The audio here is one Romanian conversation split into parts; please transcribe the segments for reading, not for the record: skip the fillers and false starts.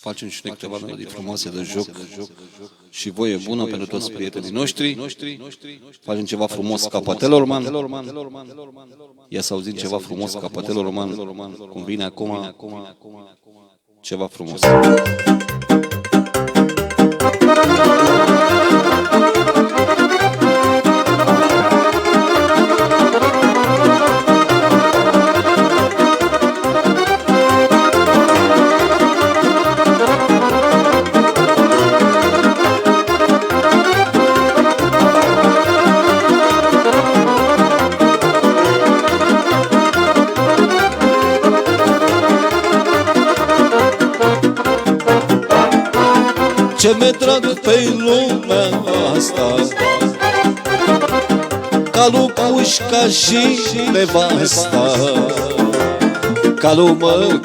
facem și noi câteva melodii frumoase de joc și voie bună pentru toți prietenii noștri. Facem ceva frumos ca Patelor Man. Ia să auzim ceva frumos ca Patelor Man, cum vine acum ceva frumos. Ce mi-e drag pe lumea asta, calul pușca și nevasta. Calul mă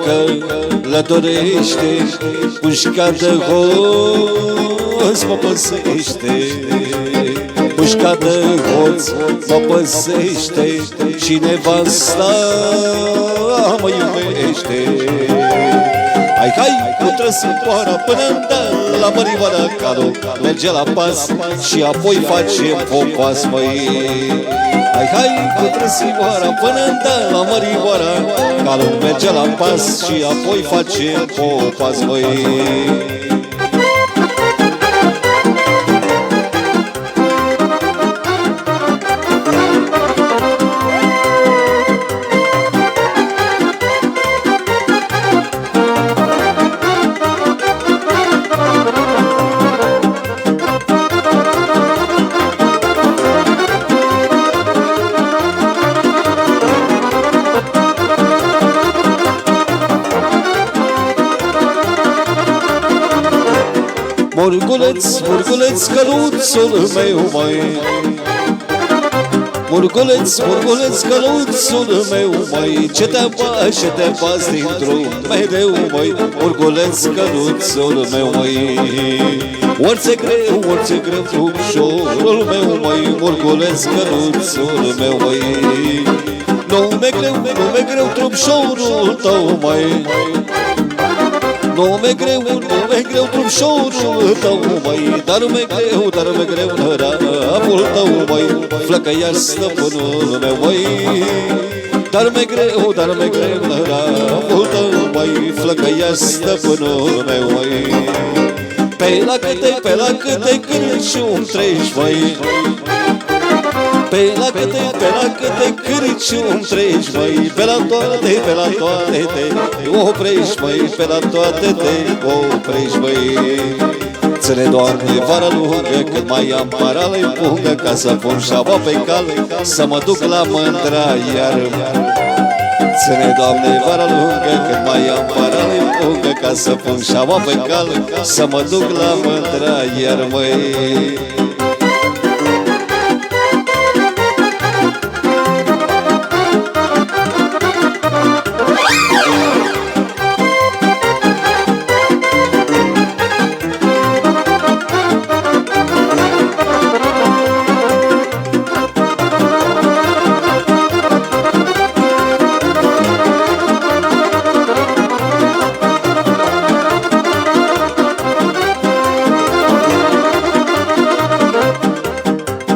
călătorește, pușca de hoț mă păsește. Pușca de hoț mă păsește și nevasta mă iubește. Hai, hai, cu trăsătoarea până la mărivara, calul merge la pas și apoi facem popas, măi. Hai, hai, cu trăsătoarea până la mărivara, calul merge la pas și apoi facem popas, măi. Murguleț, murguleț, căluțul meu, măi. Murguleț, murguleț, căluțul meu, măi. Ce te bași, ce te bați dintr-un mereu, măi. Murguleț, căluțul meu, măi. Orice greu, trupșorul meu, măi. Murguleț, căluțul meu, măi. Nu-mi-e greu, trupșorul tău, măi. Nu-mi-e greu, trupșorul tău, măi. Dar mi-e greu, nărapul tău, măi. Flăcăiaș stăpânul meu, măi. Dar mi-e greu, nărapul tău, măi. Flăcăiaș stăpânul meu, măi. Pe la câte cârciumi treci, măi. Pe la câte cârciumi treci, măi. Pe la toate te oprești, măi. Pe la toate te oprești, măi. Ține, Doamne, vara lungă, cât mai am parale pungă, ca să pun șaua pe cale, să mă duc la mândra iar. Ține, Doamne, vara lungă, cât mai am parale pungă, ca să pun șaua pe cale, să mă duc la mândra iar, măi.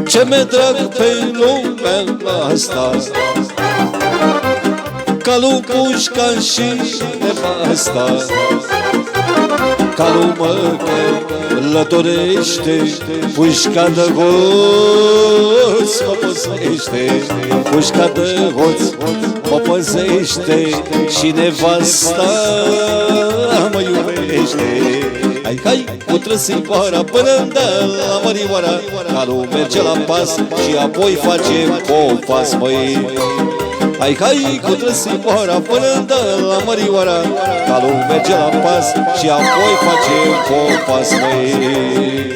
Ce mi-e drag pe lumea asta, calul pușca și nevasta. Calul mă călătorește, pușca de hoț mă păzește. Pușca de hoț mă păzește și nevasta mă iubește. Hai, hai, cu trăsătoarea până la mărivara, calul merge la pas și apoi face popas, măi. Hai, hai, cu trăsătoarea până la mărivara, calul merge la pas și apoi face popas, măi.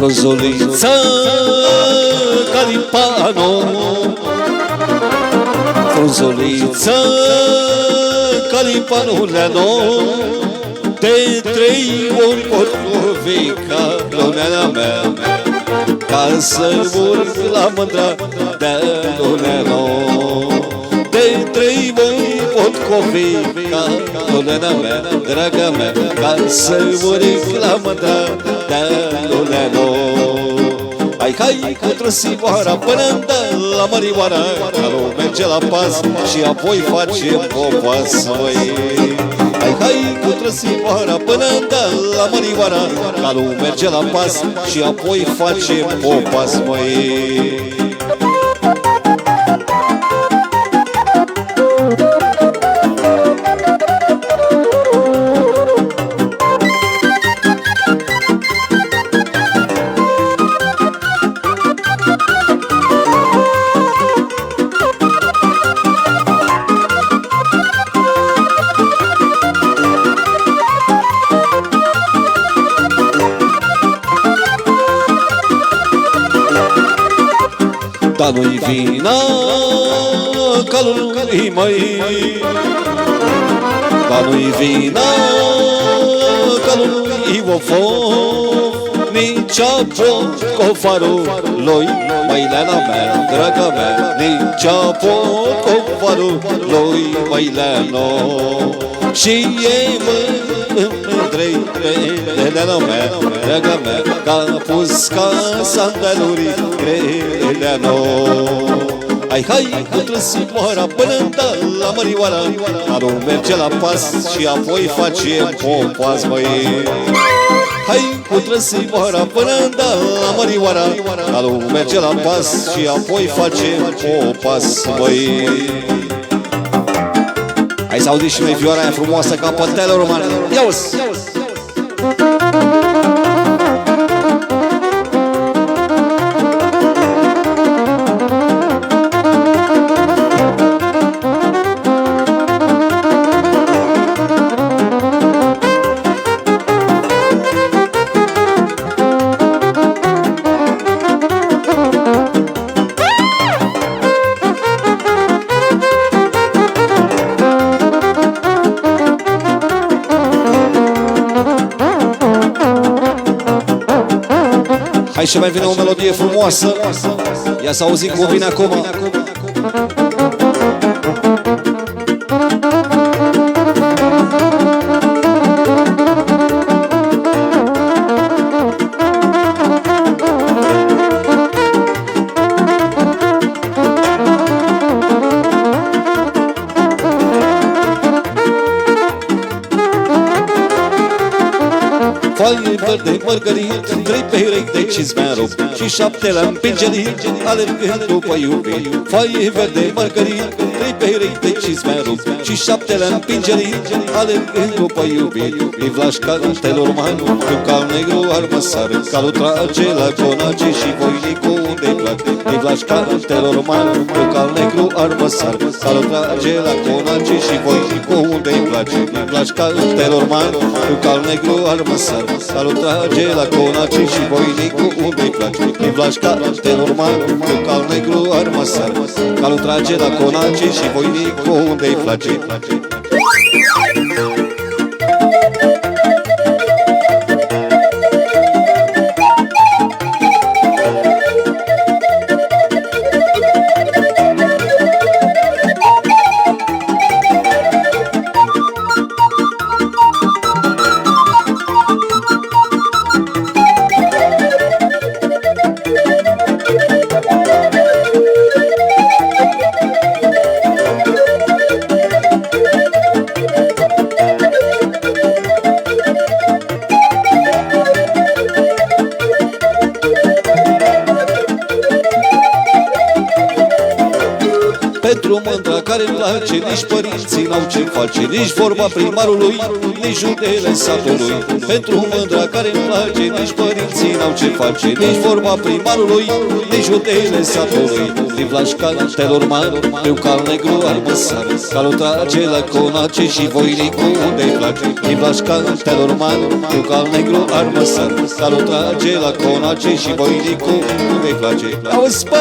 frunzuliță Calipano, frunzuliță Calipano Leano, de 3 ori pot lovi calonea mea, ca să urc la mândra de Leano. De 3 ori pot covi calonea mea, draga mea, ca să urc la mândra de Leano. Hai, cu trăsimoara până la Mărioara, care merge la pas și apoi face popas, măi. Hai, cu trăsimoara până la Mărioara, care merge la pas și apoi face popas, măi. Dar nu-i vina calului măi, dar nu-i vina calului ofof, nici apot cofarul lui, măileana mea, draga mea, nici apot cofarul lui, măileano. Și e mândrei greleana mea, draga mea, că-a pus ca sandaluri greleano. Hai, cu trăsimoara până la Mărioara, care merge la pas și apoi face popas, măi. Hai, cu trăsimoara până la Mărioara, care merge la pas și apoi face popas, măi. Hai să auziți și noi vioara aia frumoasă ca pătelă romană. Ia-uzi! Hai și mai vine o melodie frumoasă. Ia să auzim cum vine acum. Foaie verde mărgărit, 3 perechi de cizmearu și 7 la împingerit, alergând după iubiri. Foaie verde mărgărit, 3 perechi de cizmearu și 7 la împingerit, alergând după iubiri. Ivlaș cartelor mari, cu cal negru armăsară, calul trage la conace și voinicul unde-i plac. Ivlaș cartelor mari, cu cal negru armăsară, calul trage la conace și voinicul unde-i place. Ivlaș cartelor mari, cu cal negru armăsară, calul trage la conace și voinicul unde-i place. Ivlaș cartelor mari, cu cal negru armăsară, calul trage la conace și voinicul unde-i place. care-mi place, nici părinții n-au ce face, nici vorba primarului, nici judele satului. Pentru mândra care-mi place, nici părinții n-au ce face, nici vorba primarului, nici judele satului. Din Vlașcantelor mari, eu cal negru armăsar, calul trage la conace și voinicul unde-i place. Din Vlașcantelor mari, eu cal negru armăsar, calul trage la conace și voinicul unde-i place. Auzi, bă!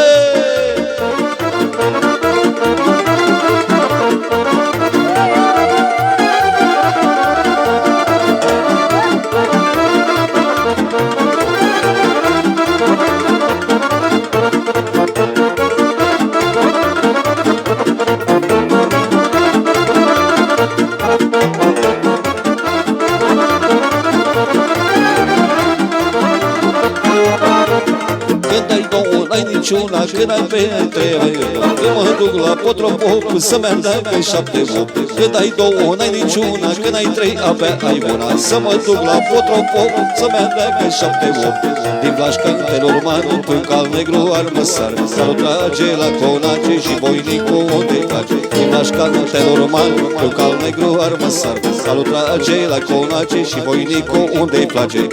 Când ai două, n-ai niciuna, când ai pe trei, când mă duc la Potropop să-mi aleagă 7-8. Când ai două, n-ai niciuna, când ai trei, abia ai una, să mă duc la Potropop să-mi aleagă 7-8. Din Vlașcantelor mari, pe cal negru armăsar, calul trage la conace și voinicul unde-i place. Din Vlașcantelor mari, pe cal negru armăsar, calul trage la conace și voinicul unde-i place.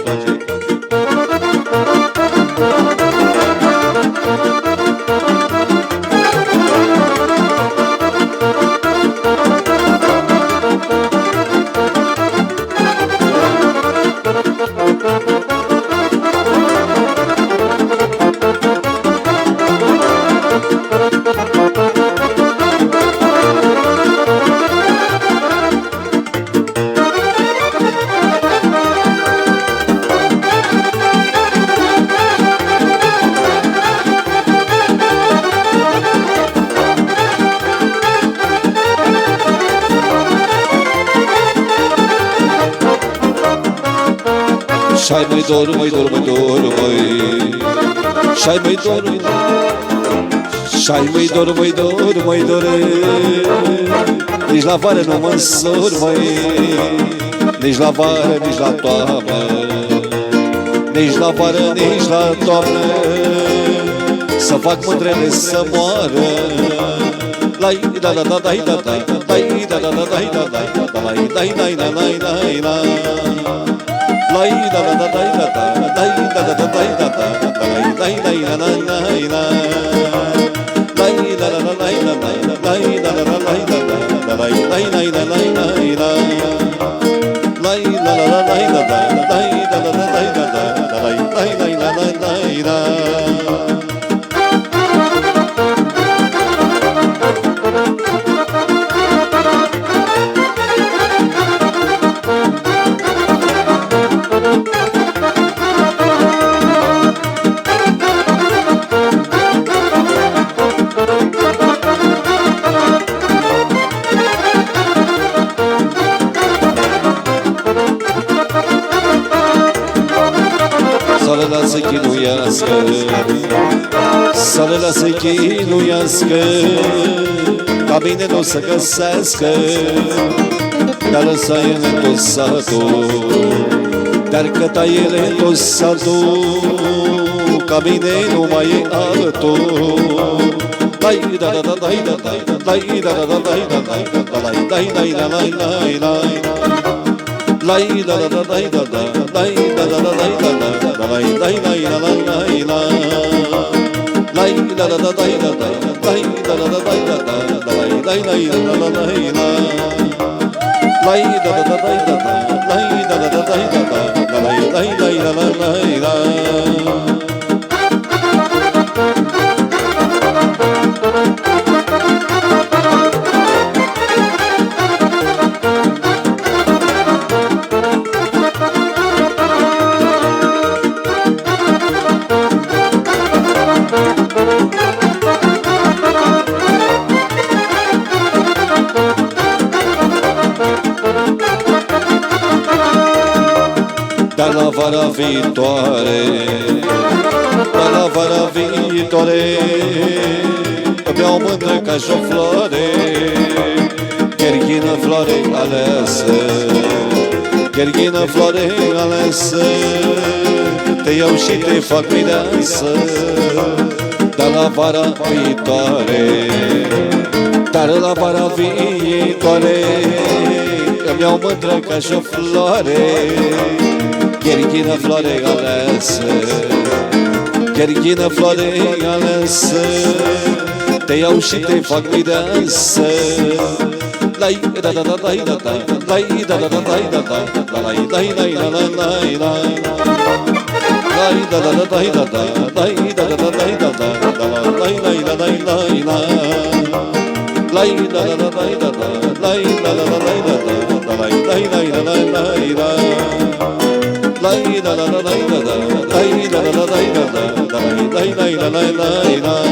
Și-ai mai dor, mai dor, mai dor, mai Și-ai mai dor, și-ai mai dor, mai dor, mai dor. Nici la vară nu mă însor, măi, nici la vară, nici la toamnă, nici la vară, nici la toamnă, să fac mândrele să moară. Lai da da da da da da, lai da da da da da da, lai da da da da da. Lai da da da da da da, lai da da da da da da, lai da da da da da, lai da da da da da, lai da da da da da, lai da da da da da, lai da da da da da, lai da da da da da, lai da da da da da. Să le lasă chinuiască, să le lasă chinuiască, ca bine nu o să găsească. Dar lăsa ele tot satul, dar căta ele tot satul, ca bine nu mai e altul. Lai da da da da da da, lai da da da da da da, lai da da da da da. Lai da da da da da da, lai da da da da da, lai da da da da. Lai da da da da da, lai da da da da da, lai da da da da. Lai da da da da da, lai da da da da, lai da da da da. Dar la vara viitoare, dar la vara viitoare, îmi iau mândră ca și o floare, gherghină floare aleasă, gherghină floare aleasă, te iau și te fac mireasă. Dar la vara viitoare, dar la vara viitoare îmi iau mândră ca și o floare, gherghină floare aleasă, gherghină floare aleasă, te iau și te fac mireasă. Lai da da da lai da da, lai da da da lai da da, lai lai lai la la lai lai, lai da da da lai da da, lai da da da lai da da, lai lai la lai lai lai, lai da da da lai da da, lai da da da lai da da, lai lai lai la lai lai lai, lai da da da lai da da, lai da da da lai da da, lai lai lai la lai lai lai.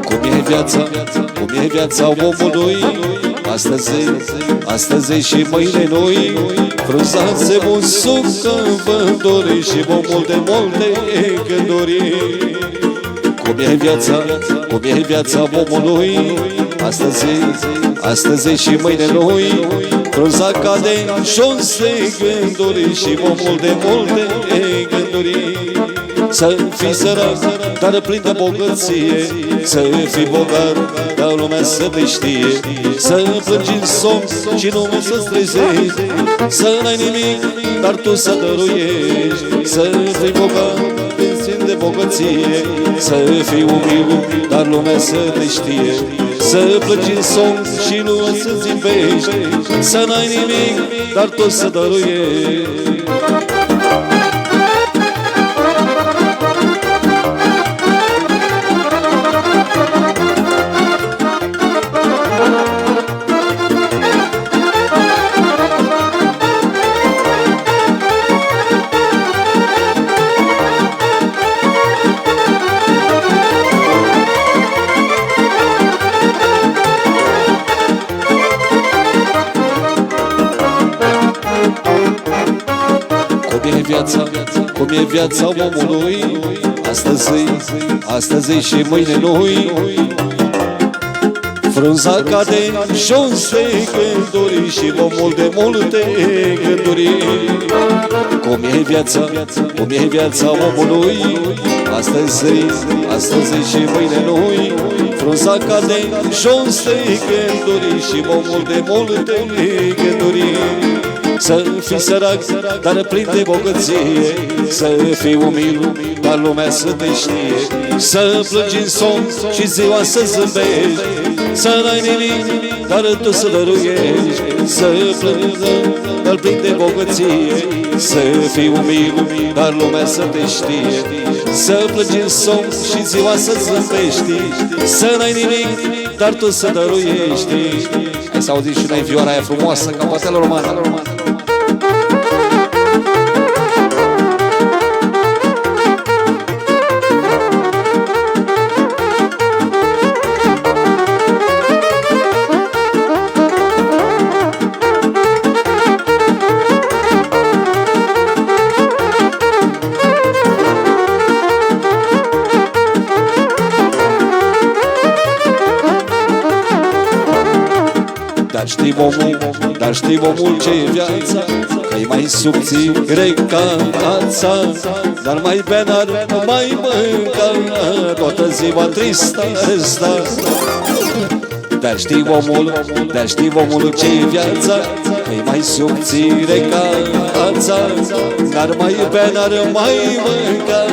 Cum e viața omului, astăzi și mâine noi, frunzați un suc în vânduri și multe gânduri. Cum e viața omului, astăzi și mâine noi, frunza cade jos de gânduri și multe gânduri. Să fii sărac, dar plin de bogăție, să fii bogat, dar lumea să te știe, să plângi în somn și lumea să-ți trezești, să n-ai nimic, dar tu să dăruiești, să fii bogat, plin de bogăție, să fii umil, dar lumea să te știe, să plângi în somn și lumea să-ți iubești, să n-ai nimic, dar tu să dăruiești. Cum e viața omului, astăzi și mâine noi, frunza cade jos de gânduri și multe gânduri. Cum e viața omului, astăzi și mâine noi, frunza cade jos de gânduri și multe gânduri. Să fii sărac, dar plin de bogăție, să fii umil, dar lumea să te știe, să plângi în somn și ziua să zâmbești, să n-ai nimic, dar tu să dăruiești, să plângi, dar plin de bogăție, să fii umil, dar lumea să te știe, să plângi în somn și ziua să zâmbești, să n-ai nimic, dar tu să dăruiești. Hai să auziți și noi vioara aia frumoasă, Capătelul Roman. Dar știi omul ce-i viața, că-i mai subțire ca ața, dar mai bea n-ar mai mânca, toată ziua tristă ăsta. Dar știi omul ce-i viața, că-i mai subțire ca ața, dar mai bea n-ar mai mânca,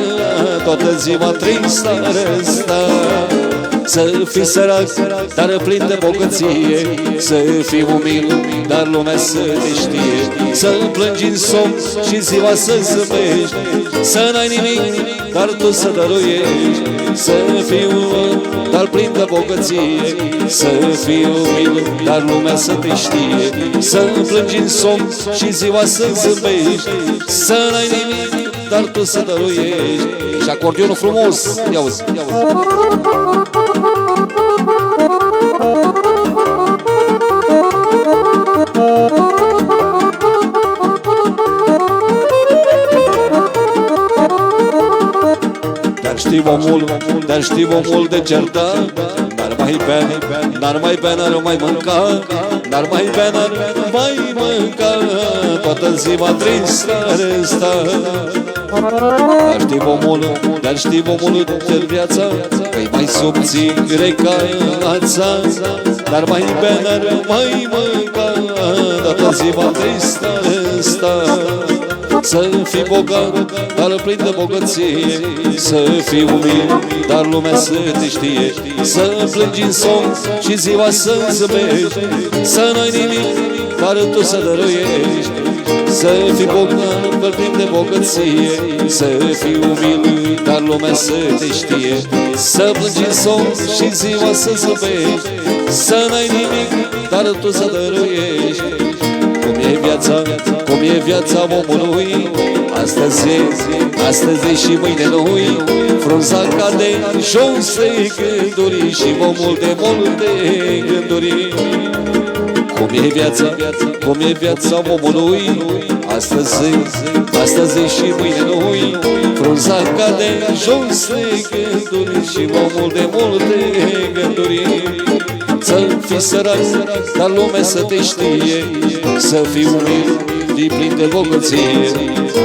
toată ziua tristă ăsta. Să fii sărac, dar plin de bogăție, să fii umil, dar lumea să te știe, să plângi în somn și ziua să zâmbești, să n-ai nimic, dar tu să dăruiești, să fii umil, dar plin de bogăție, să fii umil, dar lumea să te știe, să plângi în somn și ziua să zâmbești, să n-ai nimic, dar tu să dăruiești. Și acordionul frumos, ia uzi. Dar știi omul de certat, dar mai bea, n-ar mai bea, n-ar mai mânca, n-ar mai bea, n-ar mai mânca, toată ziua tristă ar sta. Dar știi omul de viața, că-i mai subțire ca ața, n-ar mai bea, n-ar mai mânca, toată ziua tristă ar sta. Să fii bogat, dar plin de bogăție, să fii umil, dar lumea să te știe, să plângi în somn și ziua să zâmbești, să n-ai nimic, dar tu să dăruiești. Să fii bogat, dar plin de bogăție, să fii umil, dar lumea să te știe, să plângi în somn și ziua să zâmbești, să n-ai nimic, dar tu să dăruiești. Cum e viața omului, astăzi și mâine nu-i, frunza cade jos de gânduri și omul de multe gânduri. Cum e viața omului, astăzi și mâine nu-i, frunza cade jos de gânduri și omul de multe gânduri. Să fii sărac, dar lumea să te știe, să fii umil, fii plin de bogăție,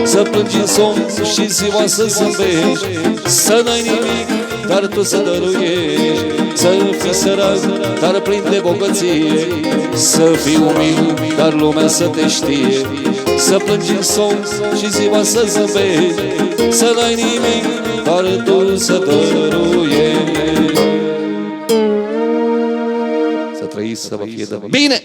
să plângi în somn și ziua să zâmbești, să n-ai nimic, dar tu să dăruiești. Să fii sărac, dar plin de bogăție, să fii umil, dar lumea să te știe, să plângi în somn și ziua să zâmbești, să n-ai nimic, dar tu să dăruiești. Să trăiți, să vă fie de bine!